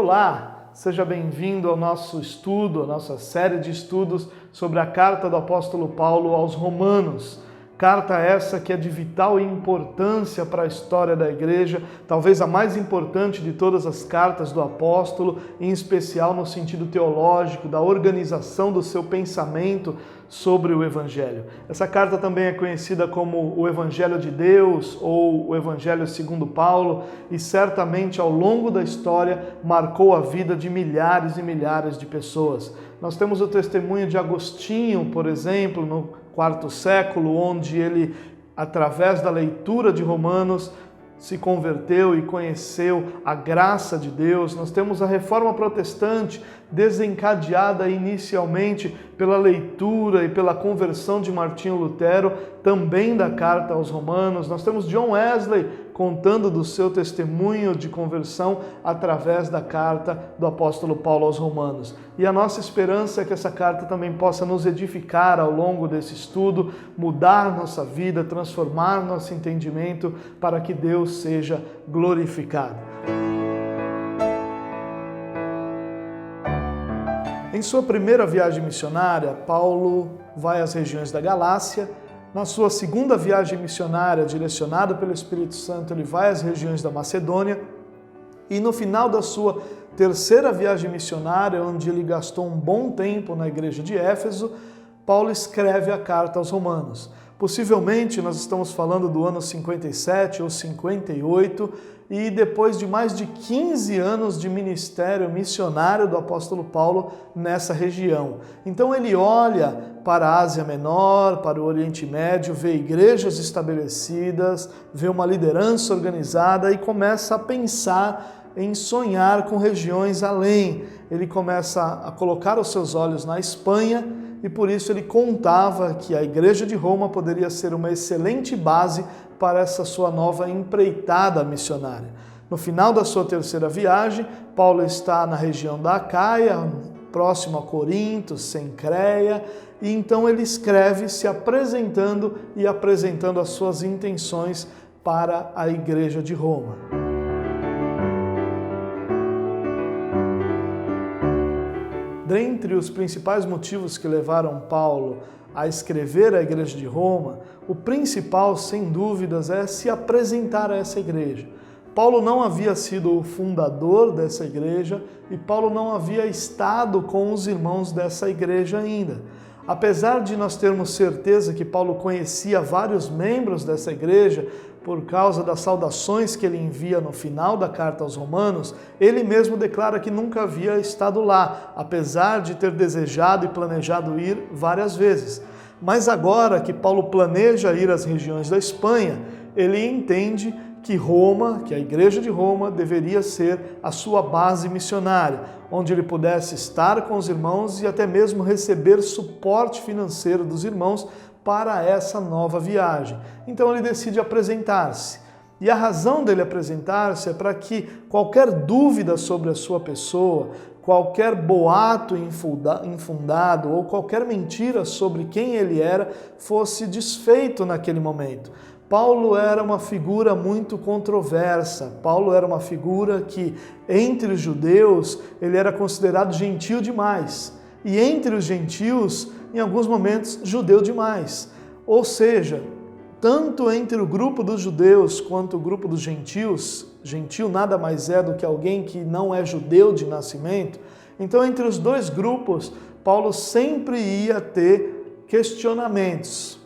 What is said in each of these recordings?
Olá, seja bem-vindo ao nosso estudo, a nossa série de estudos sobre a carta do apóstolo Paulo aos Romanos. Carta essa que é de vital importância para a história da igreja, talvez a mais importante de todas as cartas do apóstolo, em especial no sentido teológico, da organização do seu pensamento sobre o Evangelho. Essa carta também é conhecida como o Evangelho de Deus ou o Evangelho segundo Paulo e certamente ao longo da história marcou a vida de milhares e milhares de pessoas. Nós temos o testemunho de Agostinho, por exemplo, no quarto século, onde ele, através da leitura de Romanos, se converteu e conheceu a graça de Deus. Nós temos a Reforma Protestante, desencadeada inicialmente pela leitura e pela conversão de Martinho Lutero, também da carta aos Romanos. Nós temos John Wesley contando do seu testemunho de conversão através da carta do apóstolo Paulo aos Romanos. E a nossa esperança é que essa carta também possa nos edificar ao longo desse estudo, mudar nossa vida, transformar nosso entendimento para que Deus seja glorificado. Em sua primeira viagem missionária, Paulo vai às regiões da Galácia. Na sua segunda viagem missionária, direcionada pelo Espírito Santo, ele vai às regiões da Macedônia. E no final da sua terceira viagem missionária, onde ele gastou um bom tempo na igreja de Éfeso, Paulo escreve a carta aos Romanos. Possivelmente nós estamos falando do ano 57 ou 58, e depois de mais de 15 anos de ministério missionário do apóstolo Paulo nessa região. Então ele olha para a Ásia Menor, para o Oriente Médio, vê igrejas estabelecidas, vê uma liderança organizada e começa a pensar em sonhar com regiões além. Ele começa a colocar os seus olhos na Espanha e por isso ele contava que a igreja de Roma poderia ser uma excelente base para essa sua nova empreitada missionária. No final da sua terceira viagem, Paulo está na região da Acaia, próximo a Corinto, Cencreia, e então ele escreve se apresentando e apresentando as suas intenções para a igreja de Roma. Dentre os principais motivos que levaram Paulo a escrever à igreja de Roma, o principal, sem dúvidas, é se apresentar a essa igreja. Paulo não havia sido o fundador dessa igreja e Paulo não havia estado com os irmãos dessa igreja ainda. Apesar de nós termos certeza que Paulo conhecia vários membros dessa igreja, por causa das saudações que ele envia no final da carta aos Romanos, ele mesmo declara que nunca havia estado lá, apesar de ter desejado e planejado ir várias vezes. Mas agora que Paulo planeja ir às regiões da Espanha, ele entende que Roma, que a igreja de Roma, deveria ser a sua base missionária, onde ele pudesse estar com os irmãos e até mesmo receber suporte financeiro dos irmãos para essa nova viagem. Então ele decide apresentar-se. E a razão dele apresentar-se é para que qualquer dúvida sobre a sua pessoa, qualquer boato infundado ou qualquer mentira sobre quem ele era fosse desfeito naquele momento. Paulo era uma figura muito controversa. Paulo era uma figura que, entre os judeus, ele era considerado gentil demais. E entre os gentios, em alguns momentos, judeu demais. Ou seja, tanto entre o grupo dos judeus quanto o grupo dos gentios, gentil nada mais é do que alguém que não é judeu de nascimento, então entre os dois grupos, Paulo sempre ia ter questionamentos.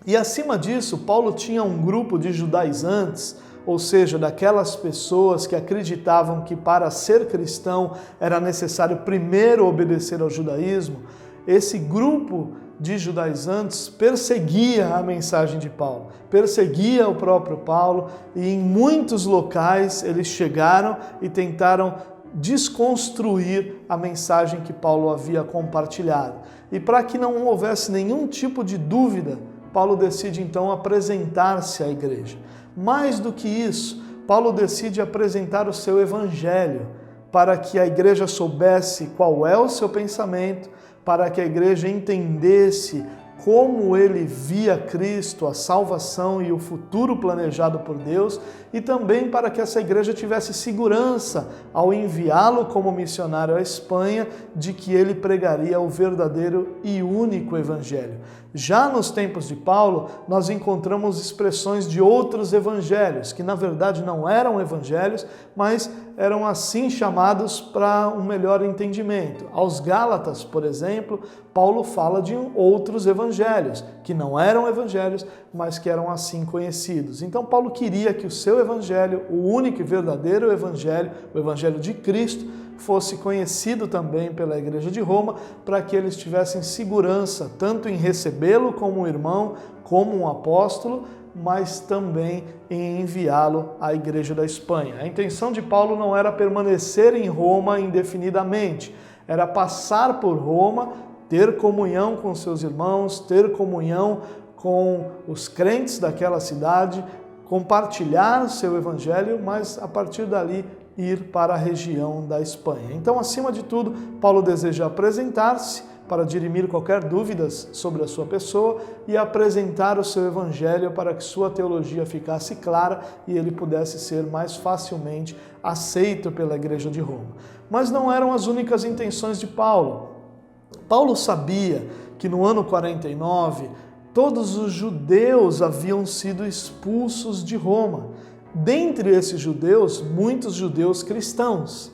E acima disso, Paulo tinha um grupo de judaizantes, ou seja, daquelas pessoas que acreditavam que para ser cristão era necessário primeiro obedecer ao judaísmo. Esse grupo de judaizantes perseguia a mensagem de Paulo, perseguia o próprio Paulo e em muitos locais eles chegaram e tentaram desconstruir a mensagem que Paulo havia compartilhado. E para que não houvesse nenhum tipo de dúvida, Paulo decide então apresentar-se à igreja. Mais do que isso, Paulo decide apresentar o seu evangelho para que a igreja soubesse qual é o seu pensamento, para que a igreja entendesse como ele via Cristo, a salvação e o futuro planejado por Deus, e também para que essa igreja tivesse segurança ao enviá-lo como missionário à Espanha de que ele pregaria o verdadeiro e único evangelho. Já nos tempos de Paulo, nós encontramos expressões de outros evangelhos, que na verdade não eram evangelhos, mas eram assim chamados para um melhor entendimento. Aos Gálatas, por exemplo, Paulo fala de outros evangelhos, que não eram evangelhos, mas que eram assim conhecidos. Então Paulo queria que o seu evangelho, o único e verdadeiro evangelho, o evangelho de Cristo, fosse conhecido também pela Igreja de Roma, para que eles tivessem segurança, tanto em recebê-lo como um irmão, como um apóstolo, mas também em enviá-lo à Igreja da Espanha. A intenção de Paulo não era permanecer em Roma indefinidamente, era passar por Roma, ter comunhão com seus irmãos, ter comunhão com os crentes daquela cidade, compartilhar o seu evangelho, mas a partir dali ir para a região da Espanha. Então, acima de tudo, Paulo deseja apresentar-se para dirimir qualquer dúvidas sobre a sua pessoa e apresentar o seu evangelho para que sua teologia ficasse clara e ele pudesse ser mais facilmente aceito pela Igreja de Roma. Mas não eram as únicas intenções de Paulo. Paulo sabia que no ano 49 todos os judeus haviam sido expulsos de Roma. Dentre esses judeus, muitos judeus cristãos,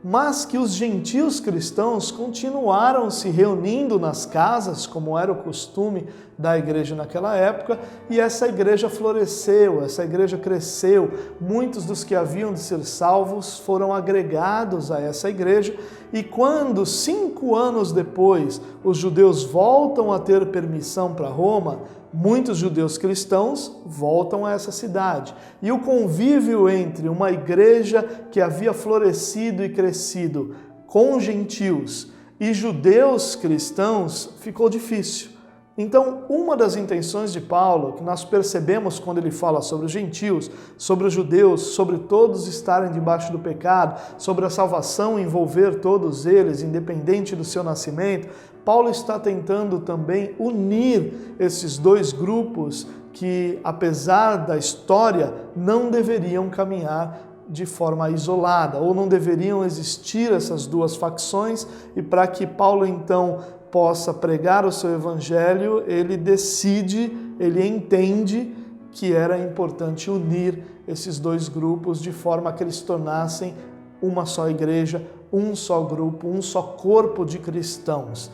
mas que os gentios cristãos continuaram se reunindo nas casas, como era o costume da igreja naquela época, e essa igreja floresceu, essa igreja cresceu. Muitos dos que haviam de ser salvos foram agregados a essa igreja, e quando 5 anos depois os judeus voltam a ter permissão para Roma, muitos judeus cristãos voltam a essa cidade. E o convívio entre uma igreja que havia florescido e crescido com gentios e judeus cristãos ficou difícil. Então, uma das intenções de Paulo, que nós percebemos quando ele fala sobre os gentios, sobre os judeus, sobre todos estarem debaixo do pecado, sobre a salvação envolver todos eles, independente do seu nascimento, Paulo está tentando também unir esses dois grupos que, apesar da história, não deveriam caminhar de forma isolada, ou não deveriam existir essas duas facções, e para que Paulo então possa pregar o seu evangelho, ele decide, ele entende que era importante unir esses dois grupos de forma que eles tornassem uma só igreja, um só grupo, um só corpo de cristãos.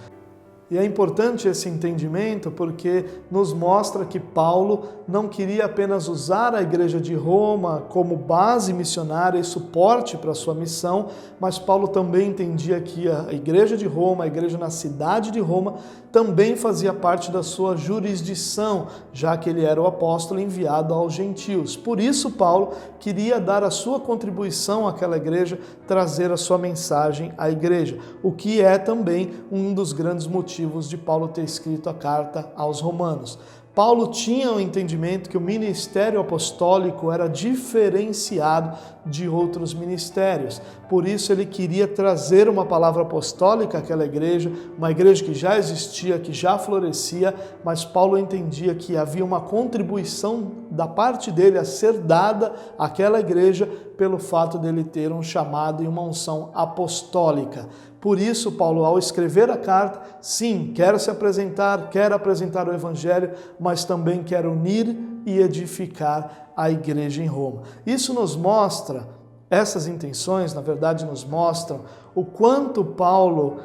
E é importante esse entendimento porque nos mostra que Paulo não queria apenas usar a igreja de Roma como base missionária e suporte para a sua missão, mas Paulo também entendia que a igreja de Roma, a igreja na cidade de Roma, também fazia parte da sua jurisdição, já que ele era o apóstolo enviado aos gentios. Por isso, Paulo queria dar a sua contribuição àquela igreja, trazer a sua mensagem à igreja, o que é também um dos grandes motivos de Paulo ter escrito a carta aos Romanos. Paulo tinha o entendimento que o ministério apostólico era diferenciado de outros ministérios. Por isso ele queria trazer uma palavra apostólica àquela igreja, uma igreja que já existia, que já florescia, mas Paulo entendia que havia uma contribuição da parte dele a ser dada àquela igreja pelo fato dele ter um chamado e uma unção apostólica. Por isso, Paulo, ao escrever a carta, sim, quer se apresentar, quer apresentar o Evangelho, mas também quer unir e edificar a igreja em Roma. Isso nos mostra, essas intenções, na verdade, nos mostram o quanto Paulo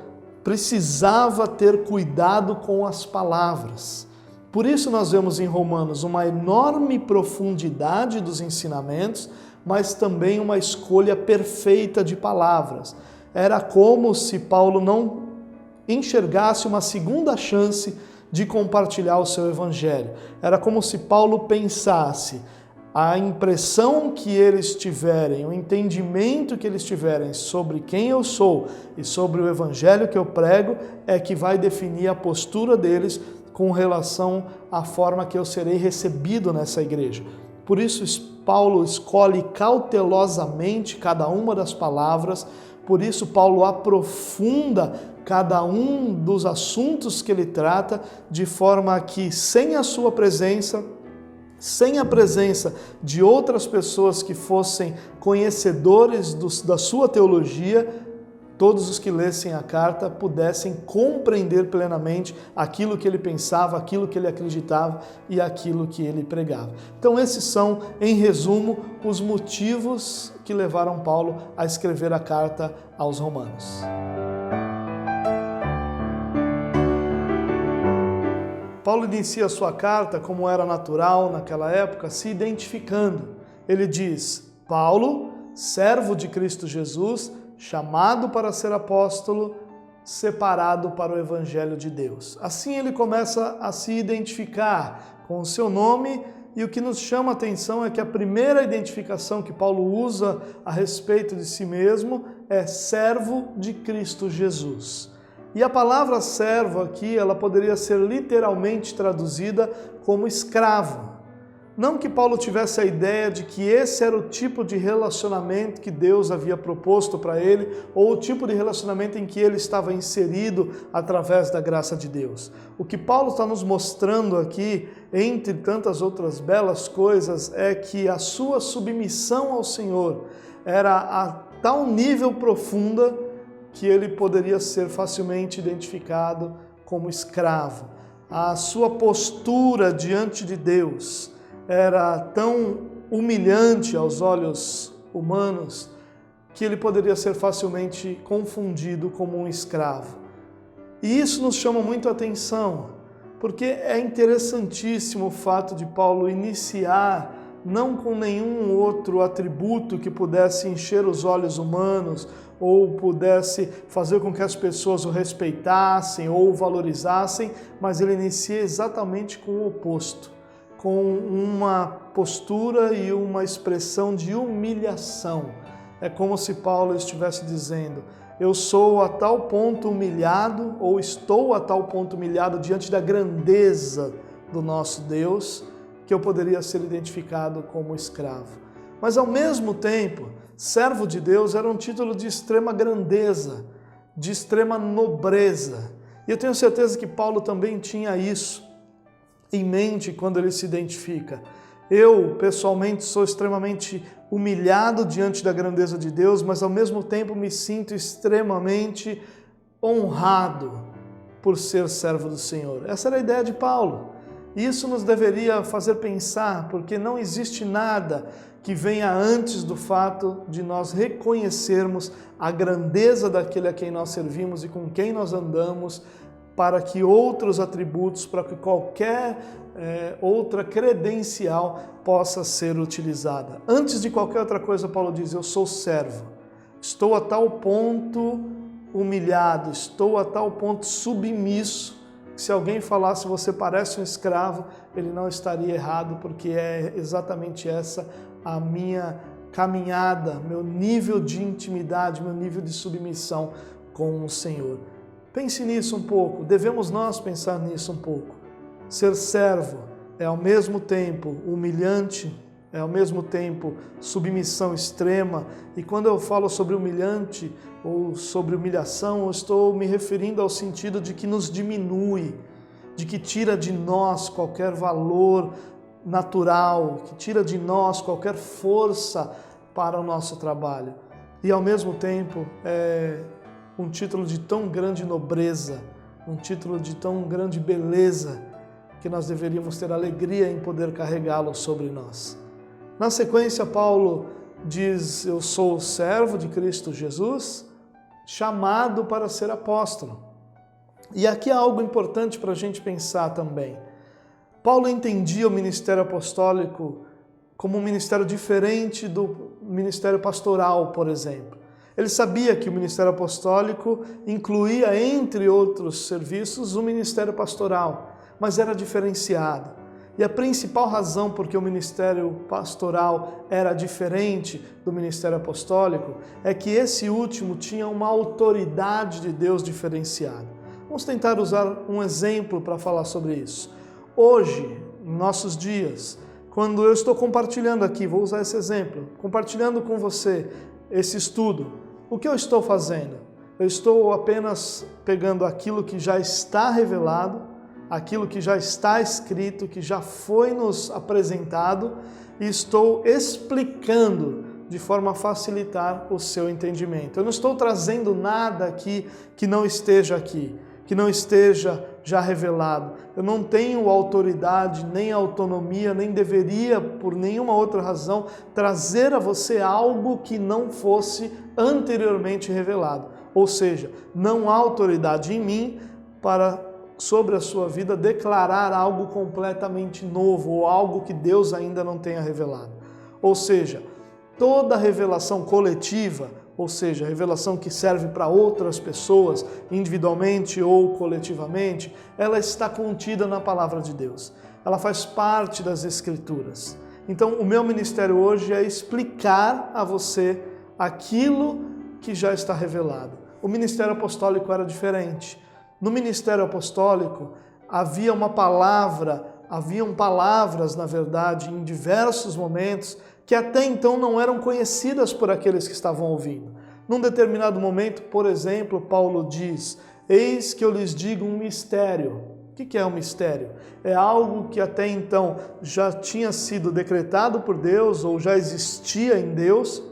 precisava ter cuidado com as palavras. Por isso nós vemos em Romanos uma enorme profundidade dos ensinamentos, mas também uma escolha perfeita de palavras. Era como se Paulo não enxergasse uma segunda chance de compartilhar o seu evangelho. Era como se Paulo pensasse, a impressão que eles tiverem, o entendimento que eles tiverem sobre quem eu sou e sobre o evangelho que eu prego é que vai definir a postura deles com relação à forma que eu serei recebido nessa igreja. Por isso, Paulo escolhe cautelosamente cada uma das palavras Por isso, Paulo aprofunda cada um dos assuntos que ele trata, de forma que, sem a sua presença, sem a presença de outras pessoas que fossem conhecedores da sua teologia, todos os que lessem a carta pudessem compreender plenamente aquilo que ele pensava, aquilo que ele acreditava e aquilo que ele pregava. Então esses são, em resumo, os motivos que levaram Paulo a escrever a carta aos Romanos. Paulo inicia a sua carta, como era natural naquela época, se identificando. Ele diz: Paulo, servo de Cristo Jesus, chamado para ser apóstolo, separado para o Evangelho de Deus. Assim ele começa a se identificar com o seu nome, e o que nos chama a atenção é que a primeira identificação que Paulo usa a respeito de si mesmo é servo de Cristo Jesus. E a palavra servo aqui, ela poderia ser literalmente traduzida como escravo. Não que Paulo tivesse a ideia de que esse era o tipo de relacionamento que Deus havia proposto para ele, ou o tipo de relacionamento em que ele estava inserido através da graça de Deus. O que Paulo está nos mostrando aqui, entre tantas outras belas coisas, é que a sua submissão ao Senhor era a tal nível profunda que ele poderia ser facilmente identificado como escravo. A sua postura diante de Deus era tão humilhante aos olhos humanos que ele poderia ser facilmente confundido como um escravo. E isso nos chama muito a atenção, porque é interessantíssimo o fato de Paulo iniciar não com nenhum outro atributo que pudesse encher os olhos humanos ou pudesse fazer com que as pessoas o respeitassem ou o valorizassem, mas ele inicia exatamente com o oposto, com uma postura e uma expressão de humilhação. É como se Paulo estivesse dizendo: eu sou a tal ponto humilhado, ou estou a tal ponto humilhado diante da grandeza do nosso Deus, que eu poderia ser identificado como escravo. Mas ao mesmo tempo, servo de Deus era um título de extrema grandeza, de extrema nobreza. E eu tenho certeza que Paulo também tinha isso em mente quando ele se identifica. Eu, pessoalmente, sou extremamente humilhado diante da grandeza de Deus, mas ao mesmo tempo me sinto extremamente honrado por ser servo do Senhor. Essa era a ideia de Paulo. Isso nos deveria fazer pensar, porque não existe nada que venha antes do fato de nós reconhecermos a grandeza daquele a quem nós servimos e com quem nós andamos, para que outros atributos, para que qualquer outra credencial possa ser utilizada. Antes de qualquer outra coisa, Paulo diz: eu sou servo, estou a tal ponto humilhado, estou a tal ponto submisso, que se alguém falasse você parece um escravo, ele não estaria errado, porque é exatamente essa a minha caminhada, meu nível de intimidade, meu nível de submissão com o Senhor. Pense nisso um pouco, devemos nós pensar nisso um pouco. Ser servo é ao mesmo tempo humilhante, é ao mesmo tempo submissão extrema, e quando eu falo sobre humilhante ou sobre humilhação, eu estou me referindo ao sentido de que nos diminui, de que tira de nós qualquer valor natural, que tira de nós qualquer força para o nosso trabalho. E ao mesmo tempo é um título de tão grande nobreza, um título de tão grande beleza, que nós deveríamos ter alegria em poder carregá-lo sobre nós. Na sequência, Paulo diz: eu sou servo de Cristo Jesus, chamado para ser apóstolo. E aqui há algo importante para a gente pensar também. Paulo entendia o ministério apostólico como um ministério diferente do ministério pastoral, por exemplo. Ele sabia que o ministério apostólico incluía, entre outros serviços, o ministério pastoral, mas era diferenciado. E a principal razão por que o ministério pastoral era diferente do ministério apostólico é que esse último tinha uma autoridade de Deus diferenciada. Vamos tentar usar um exemplo para falar sobre isso. Hoje, em nossos dias, quando eu estou compartilhando aqui, vou usar esse exemplo, compartilhando com você esse estudo, O que eu estou fazendo? Eu estou apenas pegando aquilo que já está revelado, aquilo que já está escrito, que já foi nos apresentado, e estou explicando de forma a facilitar o seu entendimento. Eu não estou trazendo nada aqui que não esteja aqui, que não esteja já revelado. Eu não tenho autoridade, nem autonomia, nem deveria, por nenhuma outra razão, trazer a você algo que não fosse anteriormente revelado. Ou seja, não há autoridade em mim para, sobre a sua vida, declarar algo completamente novo ou algo que Deus ainda não tenha revelado. Ou seja, toda revelação coletiva, ou seja, revelação que serve para outras pessoas, individualmente ou coletivamente, ela está contida na palavra de Deus. Ela faz parte das Escrituras. Então, o meu ministério hoje é explicar a você aquilo que já está revelado. O ministério apostólico era diferente. No ministério apostólico haviam palavras, na verdade, em diversos momentos, que até então não eram conhecidas por aqueles que estavam ouvindo. Num determinado momento, por exemplo, Paulo diz: eis que eu lhes digo um mistério. O que é um mistério? É algo que até então já tinha sido decretado por Deus ou já existia em Deus,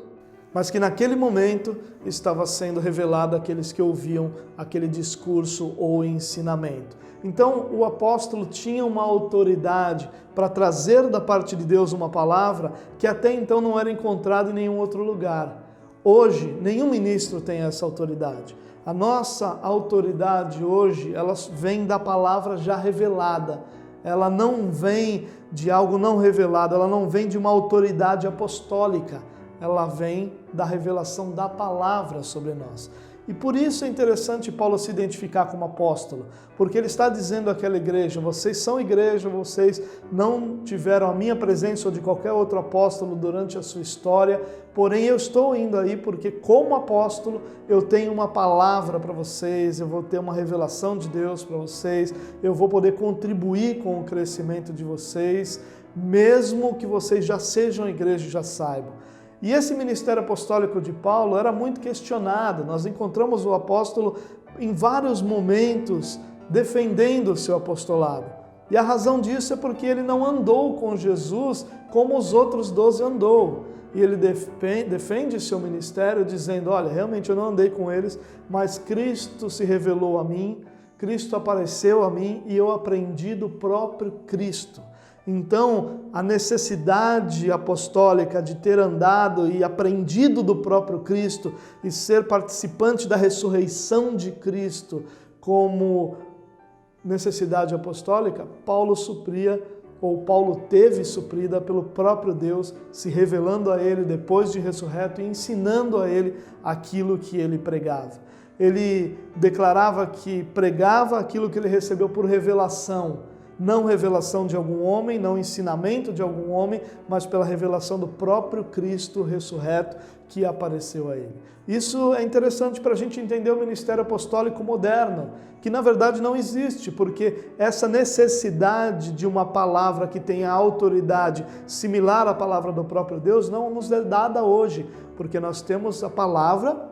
mas que naquele momento estava sendo revelado àqueles que ouviam aquele discurso ou ensinamento. Então, o apóstolo tinha uma autoridade para trazer da parte de Deus uma palavra que até então não era encontrada em nenhum outro lugar. Hoje, nenhum ministro tem essa autoridade. A nossa autoridade hoje, ela vem da palavra já revelada. Ela não vem de algo não revelado, ela não vem de uma autoridade apostólica. Ela vem da revelação da palavra sobre nós. E por isso é interessante Paulo se identificar como apóstolo, porque ele está dizendo àquela igreja: vocês são igreja, vocês não tiveram a minha presença ou de qualquer outro apóstolo durante a sua história, porém eu estou indo aí porque como apóstolo eu tenho uma palavra para vocês, eu vou ter uma revelação de Deus para vocês, eu vou poder contribuir com o crescimento de vocês, mesmo que vocês já sejam igreja e já saibam. E esse ministério apostólico de Paulo era muito questionado. Nós encontramos o apóstolo em vários momentos defendendo o seu apostolado. E a razão disso é porque ele não andou com Jesus como os outros 12 andou. E ele defende seu ministério dizendo: olha, realmente eu não andei com eles, mas Cristo se revelou a mim, Cristo apareceu a mim e eu aprendi do próprio Cristo. Então, a necessidade apostólica de ter andado e aprendido do próprio Cristo e ser participante da ressurreição de Cristo como necessidade apostólica, Paulo supria, ou Paulo teve suprida pelo próprio Deus, se revelando a ele depois de ressurreto e ensinando a ele aquilo que ele pregava. Ele declarava que pregava aquilo que ele recebeu por revelação, não revelação de algum homem, não ensinamento de algum homem, mas pela revelação do próprio Cristo ressurreto que apareceu a ele. Isso é interessante para a gente entender o ministério apostólico moderno, que na verdade não existe, porque essa necessidade de uma palavra que tenha autoridade similar à palavra do próprio Deus não nos é dada hoje, porque nós temos a palavra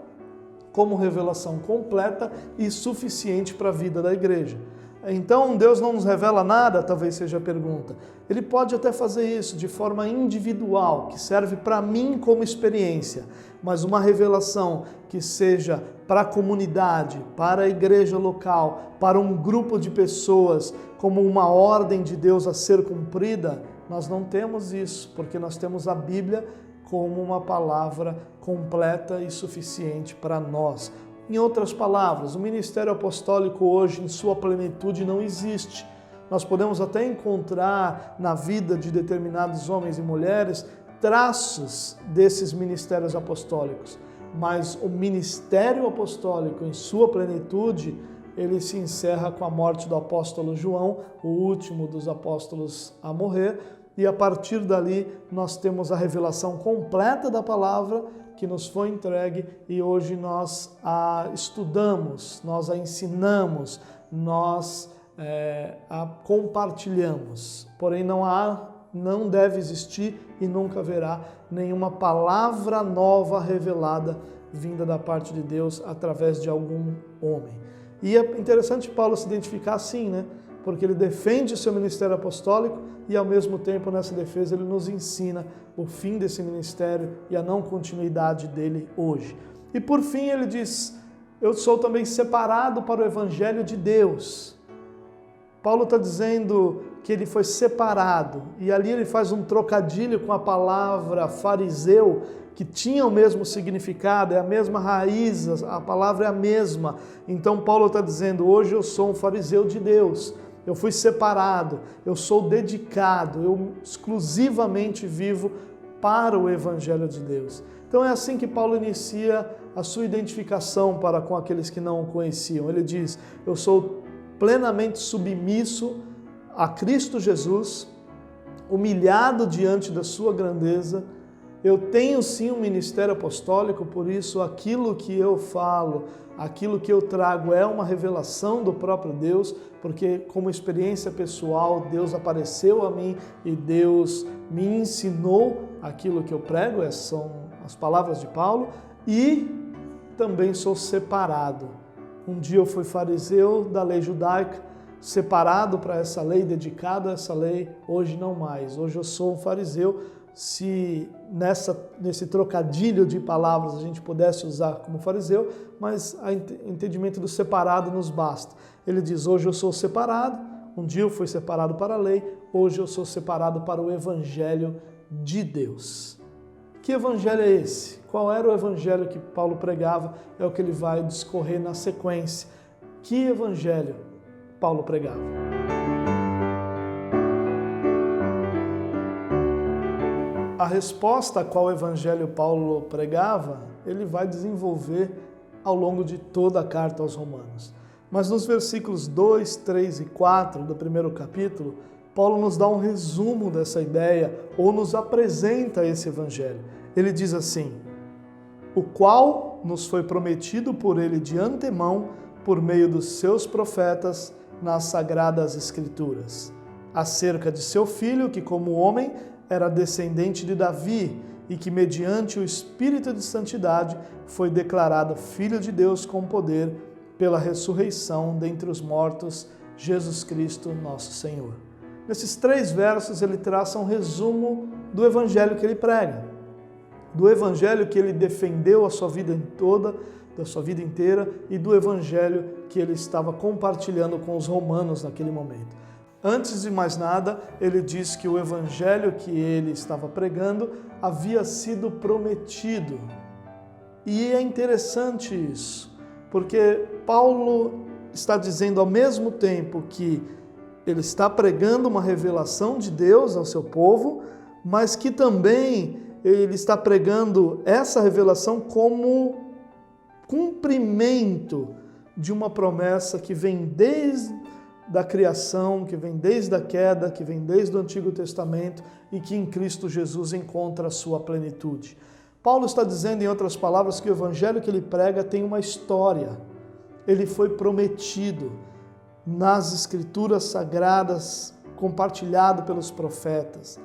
como revelação completa e suficiente para a vida da igreja. Então, Deus não nos revela nada, talvez seja a pergunta. Ele pode até fazer isso de forma individual, que serve para mim como experiência, mas uma revelação que seja para a comunidade, para a igreja local, para um grupo de pessoas, como uma ordem de Deus a ser cumprida, nós não temos isso, porque nós temos a Bíblia como uma palavra completa e suficiente para nós. Em outras palavras, o ministério apostólico hoje, em sua plenitude, não existe. Nós podemos até encontrar na vida de determinados homens e mulheres traços desses ministérios apostólicos, mas o ministério apostólico, em sua plenitude, ele se encerra com a morte do apóstolo João, o último dos apóstolos a morrer, e a partir dali nós temos a revelação completa da palavra que nos foi entregue e hoje nós a estudamos, nós a ensinamos, nós a compartilhamos. Porém não deve existir e nunca haverá nenhuma palavra nova revelada vinda da parte de Deus através de algum homem. E é interessante Paulo se identificar assim, né? Porque ele defende o seu ministério apostólico e, ao mesmo tempo, nessa defesa, ele nos ensina o fim desse ministério e a não continuidade dele hoje. E, por fim, ele diz, eu sou também separado para o evangelho de Deus. Paulo está dizendo que ele foi separado, e ali ele faz um trocadilho com a palavra fariseu, que tinha o mesmo significado, é a mesma raiz, a palavra é a mesma. Então Paulo está dizendo, hoje eu sou um fariseu de Deus, eu fui separado, eu sou dedicado, eu exclusivamente vivo para o evangelho de Deus. Então é assim que Paulo inicia a sua identificação para com aqueles que não o conheciam. Ele diz, eu sou plenamente submisso a Cristo Jesus, humilhado diante da sua grandeza. Eu tenho sim um ministério apostólico, por isso aquilo que eu falo, aquilo que eu trago é uma revelação do próprio Deus, porque como experiência pessoal, Deus apareceu a mim e Deus me ensinou aquilo que eu prego, essas são as palavras de Paulo, e também sou separado. Um dia eu fui fariseu da lei judaica, separado para essa lei, dedicado a essa lei, hoje não mais. Hoje eu sou um fariseu. Se nesse trocadilho de palavras a gente pudesse usar como fariseu, mas o entendimento do separado nos basta. Ele diz, hoje eu sou separado, um dia eu fui separado para a lei, hoje eu sou separado para o evangelho de Deus. Que evangelho é esse? Qual era o evangelho que Paulo pregava? É o que ele vai discorrer na sequência. Que evangelho Paulo pregava? A resposta a qual evangelho Paulo pregava, ele vai desenvolver ao longo de toda a carta aos Romanos. Mas nos versículos 2, 3 e 4 do primeiro capítulo, Paulo nos dá um resumo dessa ideia ou nos apresenta esse evangelho. Ele diz assim, o qual nos foi prometido por ele de antemão por meio dos seus profetas nas sagradas escrituras, acerca de seu filho que como homem era descendente de Davi e que mediante o Espírito de Santidade foi declarado Filho de Deus com poder pela ressurreição dentre os mortos, Jesus Cristo nosso Senhor. Nesses 3 versos ele traça um resumo do evangelho que ele prega, do evangelho que ele defendeu a sua vida toda, da sua vida inteira e do evangelho que ele estava compartilhando com os romanos naquele momento. Antes de mais nada, ele diz que o evangelho que ele estava pregando havia sido prometido. E é interessante isso, porque Paulo está dizendo ao mesmo tempo que ele está pregando uma revelação de Deus ao seu povo, mas que também ele está pregando essa revelação como cumprimento de uma promessa que vem desde da criação, que vem desde a queda, que vem desde o Antigo Testamento e que em Cristo Jesus encontra a sua plenitude. Paulo está dizendo, em outras palavras, que o evangelho que ele prega tem uma história. Ele foi prometido nas Escrituras Sagradas, compartilhado pelos profetas.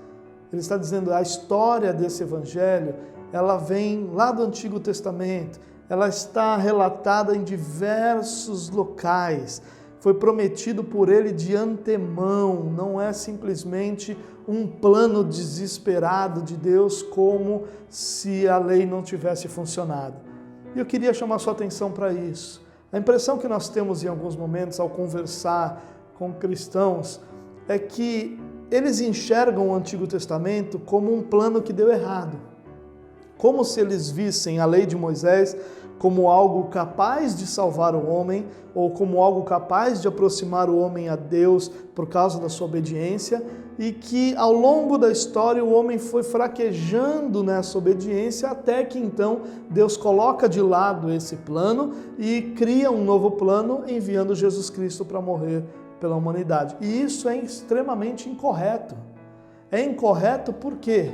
Ele está dizendo, a história desse evangelho, ela vem lá do Antigo Testamento, ela está relatada em diversos locais, foi prometido por ele de antemão, não é simplesmente um plano desesperado de Deus como se a lei não tivesse funcionado. E eu queria chamar sua atenção para isso. A impressão que nós temos em alguns momentos ao conversar com cristãos é que eles enxergam o Antigo Testamento como um plano que deu errado. Como se eles vissem a lei de Moisés como algo capaz de salvar o homem ou como algo capaz de aproximar o homem a Deus por causa da sua obediência e que ao longo da história o homem foi fraquejando nessa obediência até que então Deus coloca de lado esse plano e cria um novo plano enviando Jesus Cristo para morrer pela humanidade. E isso é extremamente incorreto. É incorreto por quê?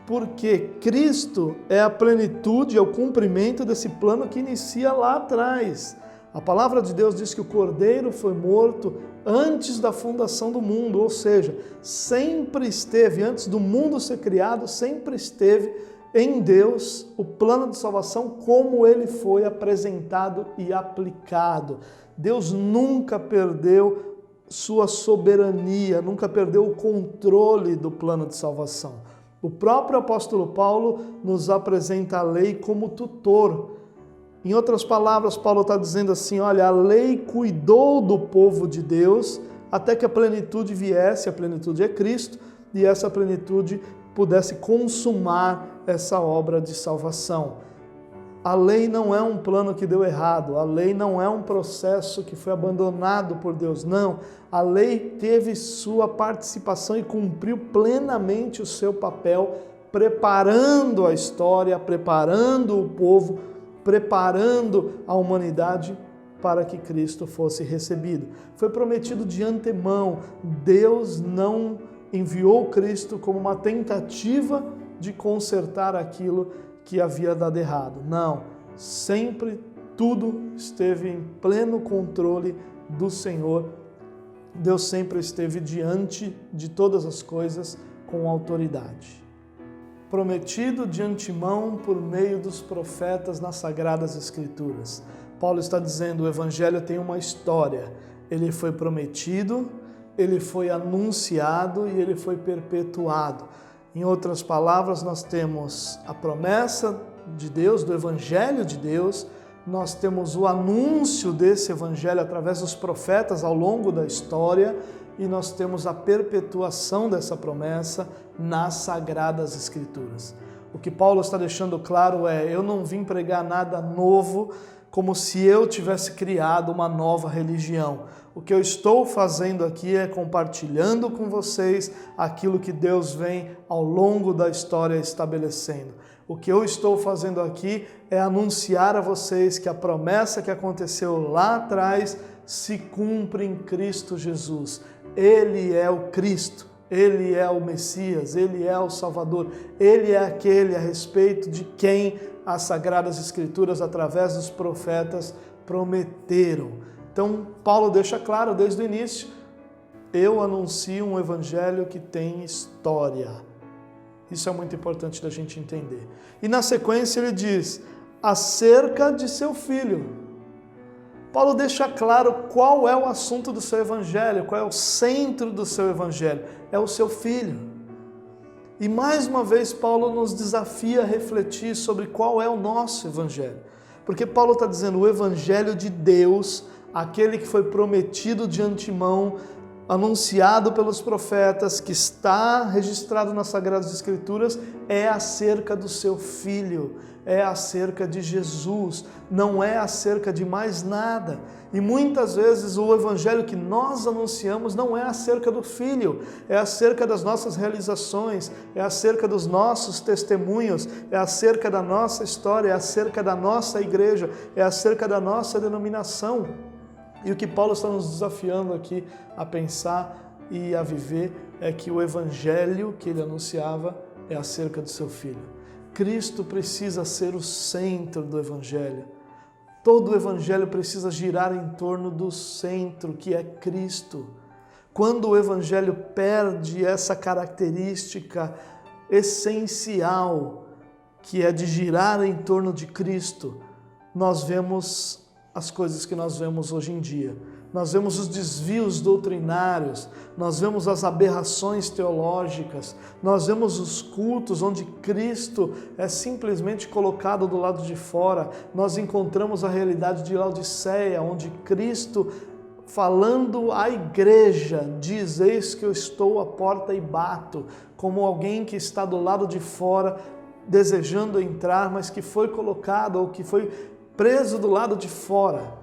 Porque Cristo é a plenitude, é o cumprimento desse plano que inicia lá atrás. A palavra de Deus diz que o Cordeiro foi morto antes da fundação do mundo, ou seja, sempre esteve, antes do mundo ser criado, sempre esteve em Deus o plano de salvação como ele foi apresentado e aplicado. Deus nunca perdeu sua soberania, nunca perdeu o controle do plano de salvação. O próprio apóstolo Paulo nos apresenta a lei como tutor. Em outras palavras, Paulo está dizendo assim, olha, a lei cuidou do povo de Deus até que a plenitude viesse, a plenitude é Cristo, e essa plenitude pudesse consumar essa obra de salvação. A lei não é um plano que deu errado, a lei não é um processo que foi abandonado por Deus, não. A lei teve sua participação e cumpriu plenamente o seu papel, preparando a história, preparando o povo, preparando a humanidade para que Cristo fosse recebido. Foi prometido de antemão, Deus não enviou Cristo como uma tentativa de consertar aquilo que havia dado errado. Não, sempre tudo esteve em pleno controle do Senhor. Deus sempre esteve diante de todas as coisas com autoridade. Prometido de antemão por meio dos profetas nas Sagradas Escrituras. Paulo está dizendo, o Evangelho tem uma história. Ele foi prometido, ele foi anunciado e ele foi perpetuado. Em outras palavras, nós temos a promessa de Deus, do Evangelho de Deus, nós temos o anúncio desse Evangelho através dos profetas ao longo da história e nós temos a perpetuação dessa promessa nas Sagradas Escrituras. O que Paulo está deixando claro é, eu não vim pregar nada novo como se eu tivesse criado uma nova religião. O que eu estou fazendo aqui é compartilhando com vocês aquilo que Deus vem ao longo da história estabelecendo. O que eu estou fazendo aqui é anunciar a vocês que a promessa que aconteceu lá atrás se cumpre em Cristo Jesus. Ele é o Cristo, Ele é o Messias, Ele é o Salvador, Ele é aquele a respeito de quem as Sagradas Escrituras, através dos profetas, prometeram. Então, Paulo deixa claro desde o início, eu anuncio um evangelho que tem história. Isso é muito importante da gente entender. E na sequência ele diz, acerca de seu filho. Paulo deixa claro qual é o assunto do seu evangelho, qual é o centro do seu evangelho. É o seu filho. E mais uma vez Paulo nos desafia a refletir sobre qual é o nosso evangelho. Porque Paulo está dizendo, o evangelho de Deus, aquele que foi prometido de antemão, anunciado pelos profetas, que está registrado nas Sagradas Escrituras, é acerca do seu Filho, é acerca de Jesus, não é acerca de mais nada. E muitas vezes o evangelho que nós anunciamos não é acerca do Filho, é acerca das nossas realizações, é acerca dos nossos testemunhos, é acerca da nossa história, é acerca da nossa igreja, é acerca da nossa denominação. E o que Paulo está nos desafiando aqui a pensar e a viver é que o evangelho que ele anunciava é acerca do seu Filho. Cristo precisa ser o centro do evangelho. Todo o evangelho precisa girar em torno do centro, que é Cristo. Quando o evangelho perde essa característica essencial, que é de girar em torno de Cristo, nós vemos as coisas que nós vemos hoje em dia. Nós vemos os desvios doutrinários, nós vemos as aberrações teológicas, nós vemos os cultos onde Cristo é simplesmente colocado do lado de fora. Nós encontramos a realidade de Laodiceia, onde Cristo, falando à igreja, diz, eis que eu estou à porta e bato, como alguém que está do lado de fora, desejando entrar, mas que foi colocado ou que foi preso do lado de fora.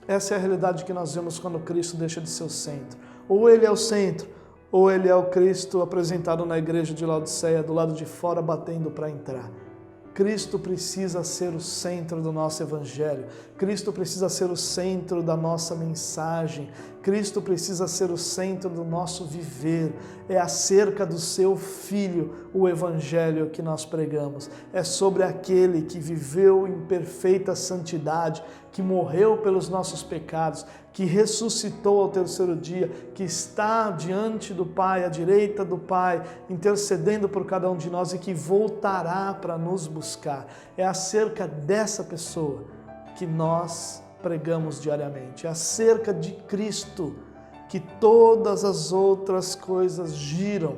Essa é a realidade que nós vemos quando Cristo deixa de ser o centro. Ou ele é o centro, ou ele é o Cristo apresentado na igreja de Laodiceia, do lado de fora, batendo para entrar. Cristo precisa ser o centro do nosso evangelho. Cristo precisa ser o centro da nossa mensagem. Cristo precisa ser o centro do nosso viver. É acerca do seu Filho o Evangelho que nós pregamos. É sobre aquele que viveu em perfeita santidade, que morreu pelos nossos pecados, que ressuscitou ao terceiro dia, que está diante do Pai, à direita do Pai, intercedendo por cada um de nós e que voltará para nos buscar. É acerca dessa pessoa que nós pregamos diariamente. É acerca de Cristo que todas as outras coisas giram.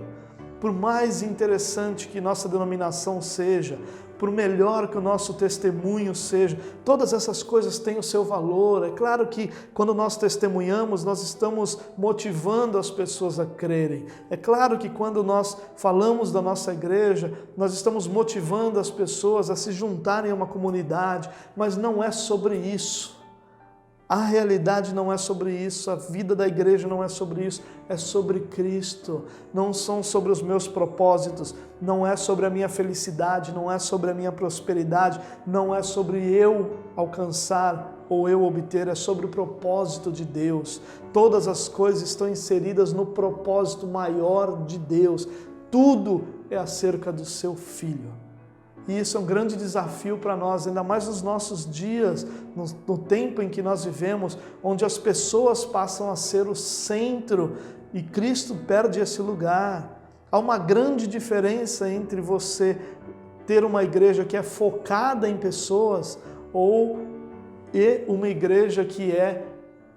Por mais interessante que nossa denominação seja, por melhor que o nosso testemunho seja, todas essas coisas têm o seu valor. É claro que quando nós testemunhamos, nós estamos motivando as pessoas a crerem. É claro que quando nós falamos da nossa igreja, nós estamos motivando as pessoas a se juntarem a uma comunidade, mas não é sobre isso. A realidade não é sobre isso, a vida da igreja não é sobre isso, é sobre Cristo. Não são sobre os meus propósitos, não é sobre a minha felicidade, não é sobre a minha prosperidade, não é sobre eu alcançar ou eu obter, é sobre o propósito de Deus. Todas as coisas estão inseridas no propósito maior de Deus. Tudo é acerca do seu Filho. E isso é um grande desafio para nós, ainda mais nos nossos dias, no tempo em que nós vivemos, onde as pessoas passam a ser o centro e Cristo perde esse lugar. Há uma grande diferença entre você ter uma igreja que é focada em pessoas e uma igreja que é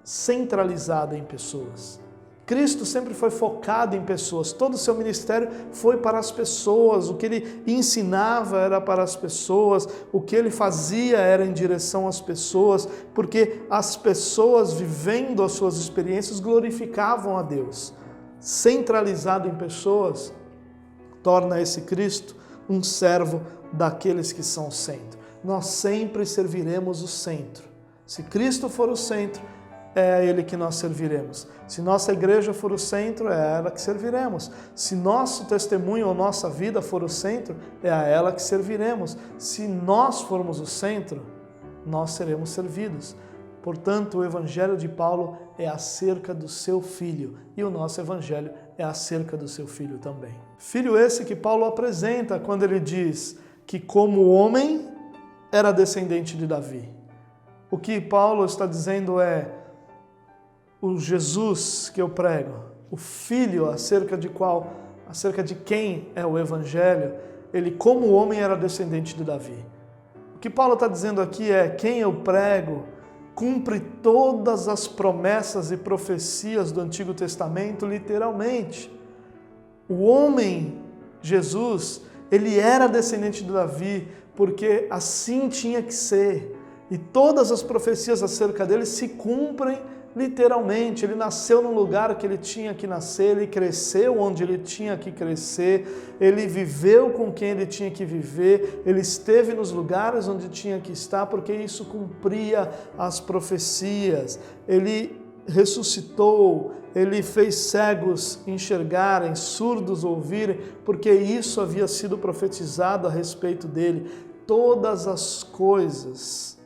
centralizada em pessoas. Cristo sempre foi focado em pessoas, todo o seu ministério foi para as pessoas, o que ele ensinava era para as pessoas, o que ele fazia era em direção às pessoas, porque as pessoas vivendo as suas experiências glorificavam a Deus. Centralizado em pessoas, torna esse Cristo um servo daqueles que são o centro. Nós sempre serviremos o centro. Se Cristo for o centro, é a Ele que nós serviremos. Se nossa igreja for o centro, é a ela que serviremos. Se nosso testemunho ou nossa vida for o centro, é a ela que serviremos. Se nós formos o centro, nós seremos servidos. Portanto, o Evangelho de Paulo é acerca do seu Filho e o nosso Evangelho é acerca do seu Filho também. Filho esse que Paulo apresenta quando ele diz que como homem era descendente de Davi. O que Paulo está dizendo é o Jesus que eu prego, o Filho acerca de quem é o Evangelho, ele como homem era descendente de Davi. O que Paulo está dizendo aqui é, quem eu prego cumpre todas as promessas e profecias do Antigo Testamento literalmente. O homem, Jesus, ele era descendente de Davi porque assim tinha que ser. E todas as profecias acerca dele se cumprem literalmente. Ele nasceu no lugar que ele tinha que nascer, ele cresceu onde ele tinha que crescer, ele viveu com quem ele tinha que viver, ele esteve nos lugares onde tinha que estar, porque isso cumpria as profecias. Ele ressuscitou, ele fez cegos enxergarem, surdos ouvirem, porque isso havia sido profetizado a respeito dele. Todas as coisas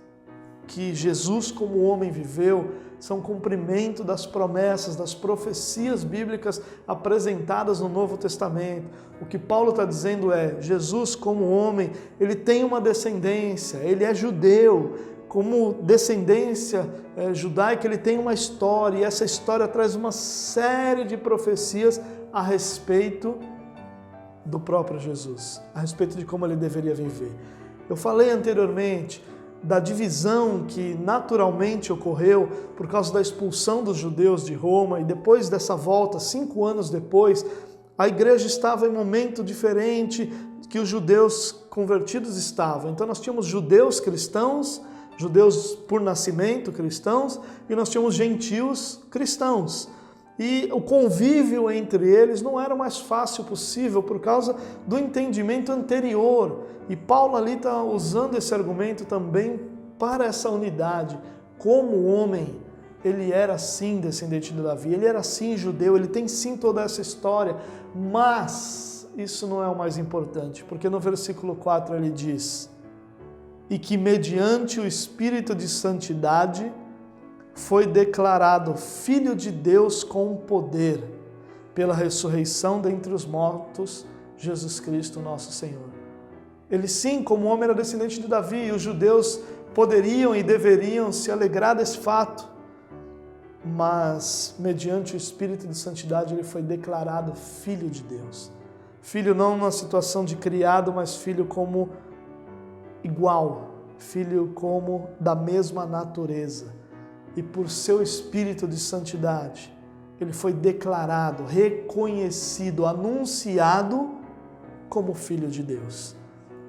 que Jesus como homem viveu são cumprimento das promessas, das profecias bíblicas apresentadas no Novo Testamento. O que Paulo está dizendo é, Jesus como homem, ele tem uma descendência, ele é judeu, como descendência judaica ele tem uma história, e essa história traz uma série de profecias a respeito do próprio Jesus, a respeito de como ele deveria viver. Eu falei anteriormente da divisão que naturalmente ocorreu por causa da expulsão dos judeus de Roma, e depois dessa volta, 5 anos depois, a igreja estava em um momento diferente que os judeus convertidos estavam. Então nós tínhamos judeus cristãos, judeus por nascimento cristãos, e nós tínhamos gentios cristãos. E o convívio entre eles não era o mais fácil possível por causa do entendimento anterior. E Paulo ali está usando esse argumento também para essa unidade. Como homem, ele era sim descendente de Davi, ele era sim judeu, ele tem sim toda essa história, mas isso não é o mais importante, porque no versículo 4 ele diz: e que mediante o Espírito de Santidade foi declarado Filho de Deus com poder, pela ressurreição dentre os mortos, Jesus Cristo, nosso Senhor. Ele sim, como homem, era descendente de Davi, e os judeus poderiam e deveriam se alegrar desse fato, mas, mediante o Espírito de Santidade, ele foi declarado Filho de Deus. Filho não numa situação de criado, mas filho como igual, filho como da mesma natureza. E por seu Espírito de Santidade, ele foi declarado, reconhecido, anunciado como Filho de Deus.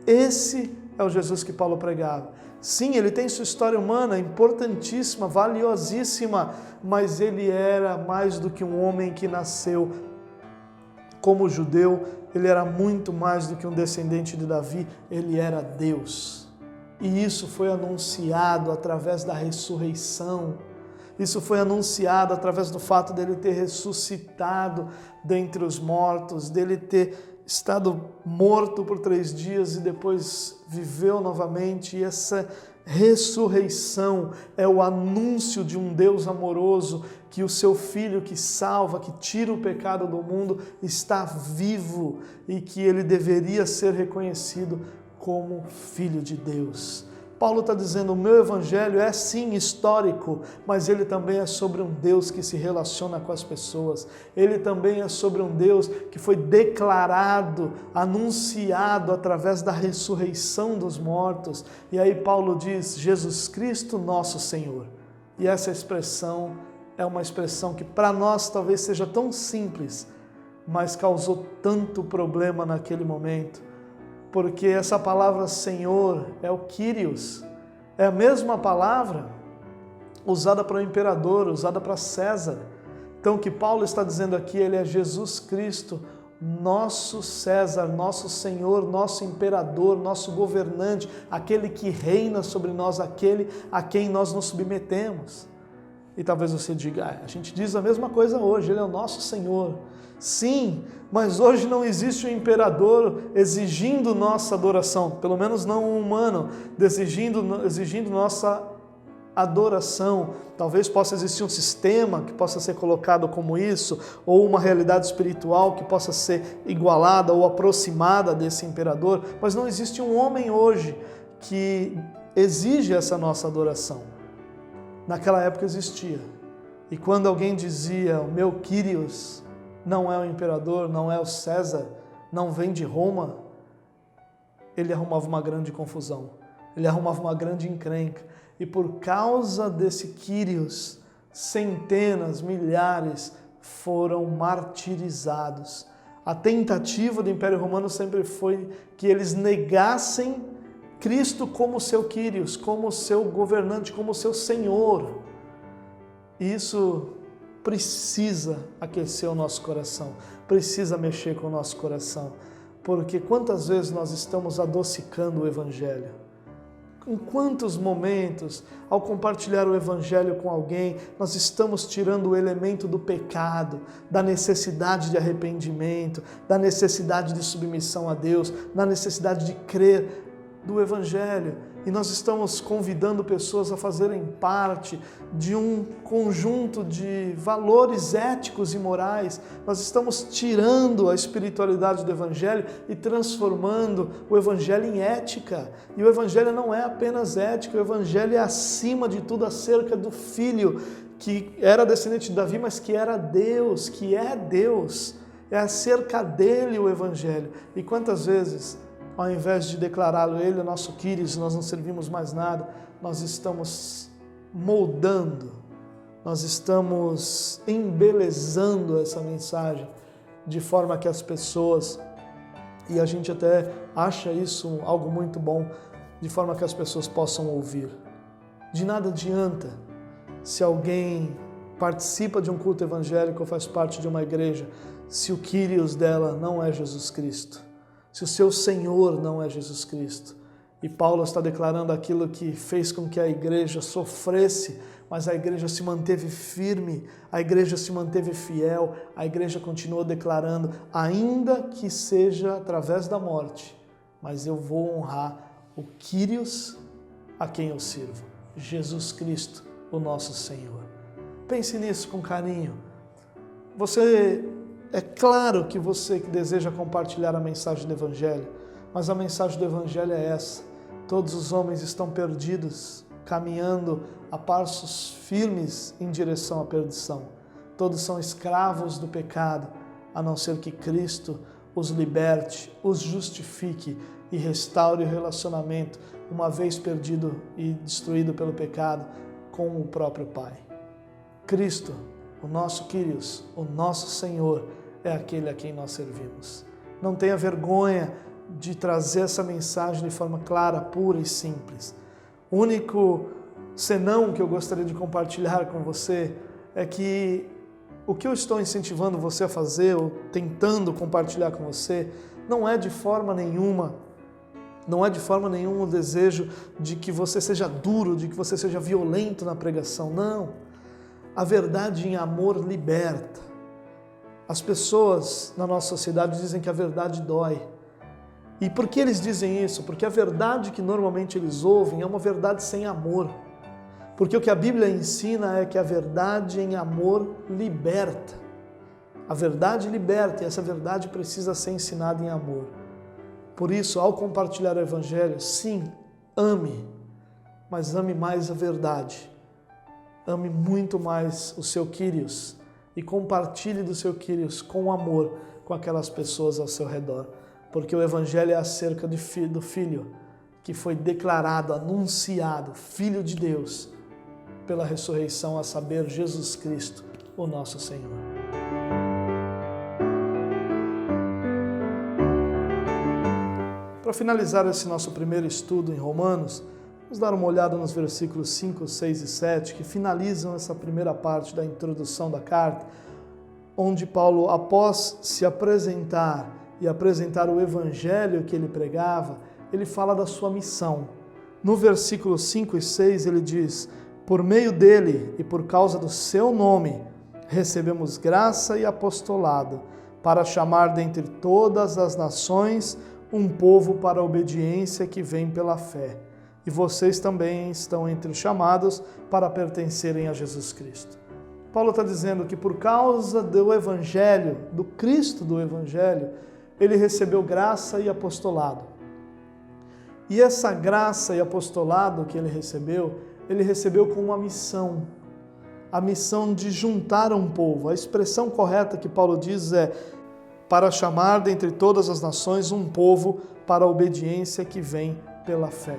Esse é o Jesus que Paulo pregava. Sim, ele tem sua história humana importantíssima, valiosíssima, mas ele era mais do que um homem que nasceu como judeu, ele era muito mais do que um descendente de Davi, ele era Deus. E isso foi anunciado através da ressurreição. Isso foi anunciado através do fato dele ter ressuscitado dentre os mortos, dele ter estado morto por 3 dias e depois viveu novamente. E essa ressurreição é o anúncio de um Deus amoroso, que o seu Filho que salva, que tira o pecado do mundo, está vivo e que ele deveria ser reconhecido como Filho de Deus. Paulo está dizendo, o meu evangelho é sim histórico, mas ele também é sobre um Deus que se relaciona com as pessoas. Ele também é sobre um Deus que foi declarado, anunciado através da ressurreição dos mortos. E aí Paulo diz, Jesus Cristo nosso Senhor. E essa expressão é uma expressão que para nós talvez seja tão simples, mas causou tanto problema naquele momento. Porque essa palavra Senhor é o Kyrios, é a mesma palavra usada para o imperador, usada para César. Então o que Paulo está dizendo aqui, ele é Jesus Cristo, nosso César, nosso Senhor, nosso imperador, nosso governante, aquele que reina sobre nós, aquele a quem nós nos submetemos. E talvez você diga, a gente diz a mesma coisa hoje, ele é o nosso Senhor. Sim, mas hoje não existe um imperador exigindo nossa adoração, pelo menos não um humano, exigindo nossa adoração. Talvez possa existir um sistema que possa ser colocado como isso, ou uma realidade espiritual que possa ser igualada ou aproximada desse imperador, mas não existe um homem hoje que exige essa nossa adoração. Naquela época existia. E quando alguém dizia, o meu Kyrios não é o imperador, não é o César, não vem de Roma, ele arrumava uma grande confusão, ele arrumava uma grande encrenca. E por causa desse Kyrios, centenas, milhares foram martirizados. A tentativa do Império Romano sempre foi que eles negassem Cristo como seu Kyrios, como seu governante, como seu Senhor. Isso precisa aquecer o nosso coração, precisa mexer com o nosso coração, porque quantas vezes nós estamos adocicando o Evangelho? Em quantos momentos, ao compartilhar o Evangelho com alguém, nós estamos tirando o elemento do pecado, da necessidade de arrependimento, da necessidade de submissão a Deus, da necessidade de crer do Evangelho. E nós estamos convidando pessoas a fazerem parte de um conjunto de valores éticos e morais. Nós estamos tirando a espiritualidade do Evangelho e transformando o Evangelho em ética. E o Evangelho não é apenas ética, o Evangelho é acima de tudo acerca do Filho, que era descendente de Davi, mas que era Deus, que é Deus. É acerca dele o Evangelho. E quantas vezes, ao invés de declará-lo ele, o nosso Kyrios, nós não servimos mais nada, nós estamos moldando, nós estamos embelezando essa mensagem de forma que as pessoas, e a gente até acha isso algo muito bom, de forma que as pessoas possam ouvir. De nada adianta se alguém participa de um culto evangélico ou faz parte de uma igreja, se o Kyrios dela não é Jesus Cristo, se o seu Senhor não é Jesus Cristo. E Paulo está declarando aquilo que fez com que a igreja sofresse, mas a igreja se manteve firme, a igreja se manteve fiel, a igreja continuou declarando, ainda que seja através da morte, mas eu vou honrar o Kyrios a quem eu sirvo, Jesus Cristo, o nosso Senhor. Pense nisso com carinho. É claro que você que deseja compartilhar a mensagem do Evangelho, mas a mensagem do Evangelho é essa: todos os homens estão perdidos, caminhando a passos firmes em direção à perdição. Todos são escravos do pecado, a não ser que Cristo os liberte, os justifique e restaure o relacionamento, uma vez perdido e destruído pelo pecado, com o próprio Pai. Cristo, o nosso Kyrios, o nosso Senhor, é aquele a quem nós servimos. Não tenha vergonha de trazer essa mensagem de forma clara, pura e simples. O único senão que eu gostaria de compartilhar com você é que o que eu estou incentivando você a fazer, ou tentando compartilhar com você, não é de forma nenhuma o desejo de que você seja duro, de que você seja violento na pregação. Não. A verdade em amor liberta. As pessoas na nossa sociedade dizem que a verdade dói. E por que eles dizem isso? Porque a verdade que normalmente eles ouvem é uma verdade sem amor. Porque o que a Bíblia ensina é que a verdade em amor liberta. A verdade liberta e essa verdade precisa ser ensinada em amor. Por isso, ao compartilhar o Evangelho, sim, ame, mas ame mais a verdade. Ame muito mais o seu Kyrios e compartilhe do seu Kyrios com amor com aquelas pessoas ao seu redor. Porque o Evangelho é acerca do Filho que foi declarado, anunciado, Filho de Deus, pela ressurreição, a saber, Jesus Cristo, o nosso Senhor. Para finalizar esse nosso primeiro estudo em Romanos, vamos dar uma olhada nos versículos 5, 6 e 7, que finalizam essa primeira parte da introdução da carta, onde Paulo, após se apresentar e apresentar o evangelho que ele pregava, ele fala da sua missão. No versículo 5 e 6 ele diz: por meio dele e por causa do seu nome, recebemos graça e apostolado, para chamar dentre todas as nações um povo para a obediência que vem pela fé. E vocês também estão entre os chamados para pertencerem a Jesus Cristo. Paulo está dizendo que por causa do Evangelho, do Cristo do Evangelho, ele recebeu graça e apostolado. E essa graça e apostolado que ele recebeu com uma missão. A missão de juntar um povo. A expressão correta que Paulo diz é para chamar dentre todas as nações um povo para a obediência que vem pela fé.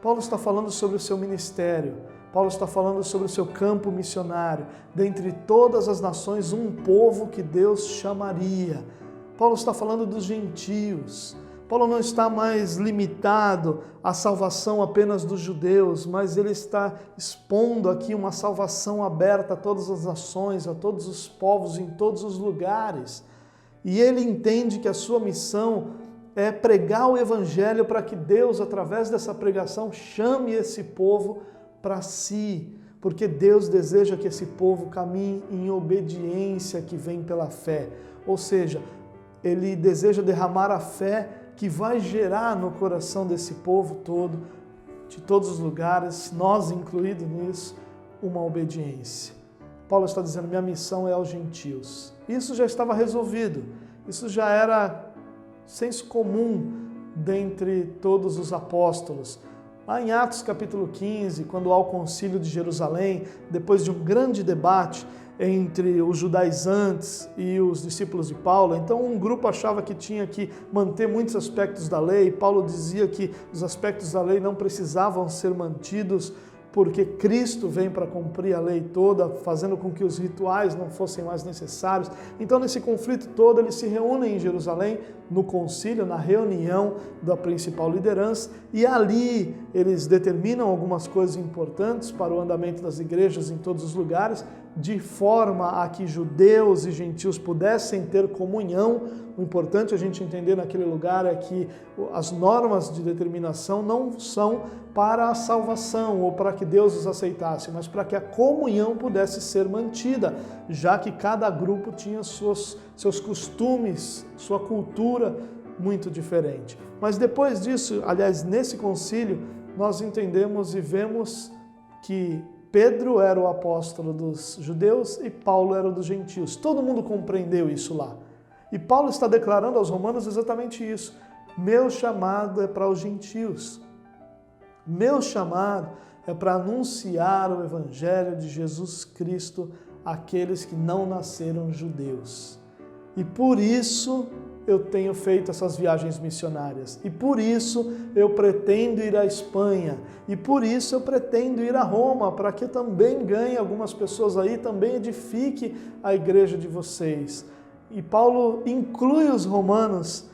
Paulo está falando sobre o seu ministério. Paulo está falando sobre o seu campo missionário. Dentre todas as nações, um povo que Deus chamaria. Paulo está falando dos gentios. Paulo não está mais limitado à salvação apenas dos judeus, mas ele está expondo aqui uma salvação aberta a todas as nações, a todos os povos, em todos os lugares. E ele entende que a sua missão é pregar o Evangelho para que Deus, através dessa pregação, chame esse povo para si, porque Deus deseja que esse povo caminhe em obediência que vem pela fé. Ou seja, ele deseja derramar a fé que vai gerar no coração desse povo todo, de todos os lugares, nós incluídos nisso, uma obediência. Paulo está dizendo, minha missão é aos gentios. Isso já estava resolvido, isso já era senso comum dentre todos os apóstolos. Lá em Atos capítulo 15, quando há o concílio de Jerusalém, depois de um grande debate entre os judaizantes e os discípulos de Paulo, então um grupo achava que tinha que manter muitos aspectos da lei. Paulo dizia que os aspectos da lei não precisavam ser mantidos porque Cristo vem para cumprir a lei toda, fazendo com que os rituais não fossem mais necessários. Então, nesse conflito todo, eles se reúnem em Jerusalém, no concílio, na reunião da principal liderança, e ali eles determinam algumas coisas importantes para o andamento das igrejas em todos os lugares, de forma a que judeus e gentios pudessem ter comunhão. O importante a gente entender naquele lugar é que as normas de determinação não são para a salvação ou para que Deus os aceitasse, mas para que a comunhão pudesse ser mantida, já que cada grupo tinha seus costumes, sua cultura muito diferente. Mas depois disso, aliás, nesse concílio, nós entendemos e vemos que Pedro era o apóstolo dos judeus e Paulo era o dos gentios. Todo mundo compreendeu isso lá. E Paulo está declarando aos romanos exatamente isso. Meu chamado é para os gentios. Meu chamado é para anunciar o evangelho de Jesus Cristo àqueles que não nasceram judeus. E por isso eu tenho feito essas viagens missionárias. E por isso eu pretendo ir à Espanha. E por isso eu pretendo ir a Roma, para que eu também ganhe algumas pessoas aí, também edifique a igreja de vocês. E Paulo inclui os romanos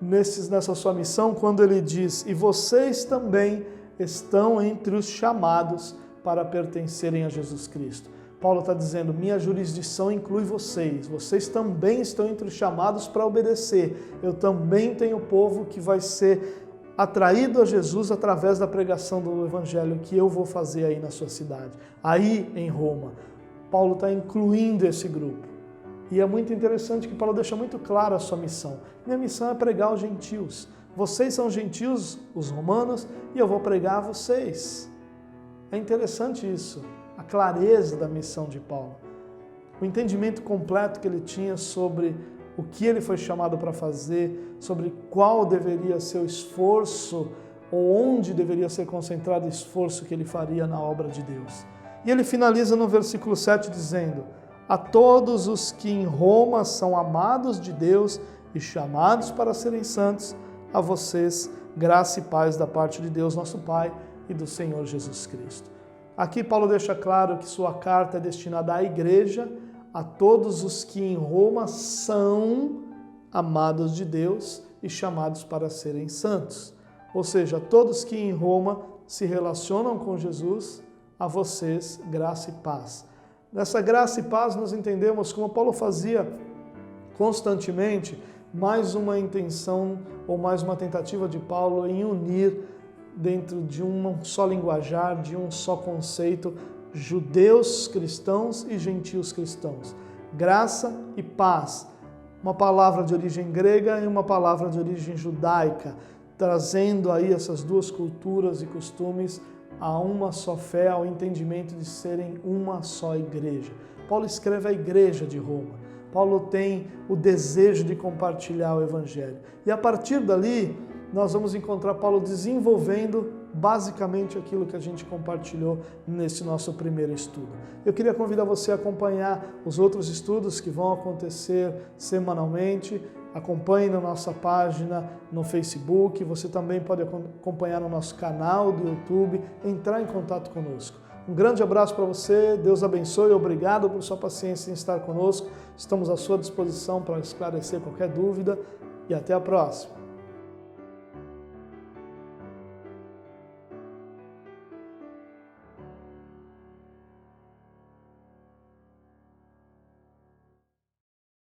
nessa sua missão quando ele diz: e vocês também estão entre os chamados para pertencerem a Jesus Cristo. Paulo está dizendo, minha jurisdição inclui vocês. Vocês também estão entre os chamados para obedecer. Eu também tenho povo que vai ser atraído a Jesus através da pregação do Evangelho que eu vou fazer aí na sua cidade, aí em Roma. Paulo está incluindo esse grupo. E é muito interessante que Paulo deixa muito clara a sua missão. Minha missão é pregar aos gentios. Vocês são gentios, os romanos, e eu vou pregar a vocês. É interessante isso, a clareza da missão de Paulo. O entendimento completo que ele tinha sobre o que ele foi chamado para fazer, sobre qual deveria ser o esforço, ou onde deveria ser concentrado o esforço que ele faria na obra de Deus. E ele finaliza no versículo 7 dizendo: a todos os que em Roma são amados de Deus e chamados para serem santos, a vocês graça e paz da parte de Deus, nosso Pai, e do Senhor Jesus Cristo. Aqui Paulo deixa claro que sua carta é destinada à igreja, a todos os que em Roma são amados de Deus e chamados para serem santos. Ou seja, todos que em Roma se relacionam com Jesus, a vocês graça e paz. Nessa graça e paz nós entendemos, como Paulo fazia constantemente, mais uma intenção ou mais uma tentativa de Paulo em unir dentro de um só linguajar, de um só conceito, judeus cristãos e gentios cristãos. Graça e paz, uma palavra de origem grega e uma palavra de origem judaica, trazendo aí essas duas culturas e costumes a uma só fé, ao entendimento de serem uma só igreja. Paulo escreve a igreja de Roma. Paulo tem o desejo de compartilhar o evangelho. E a partir dali, nós vamos encontrar Paulo desenvolvendo basicamente aquilo que a gente compartilhou nesse nosso primeiro estudo. Eu queria convidar você a acompanhar os outros estudos que vão acontecer semanalmente. Acompanhe na nossa página no Facebook, você também pode acompanhar no nosso canal do YouTube, entrar em contato conosco. Um grande abraço para você, Deus abençoe, obrigado por sua paciência em estar conosco. Estamos à sua disposição para esclarecer qualquer dúvida e até a próxima.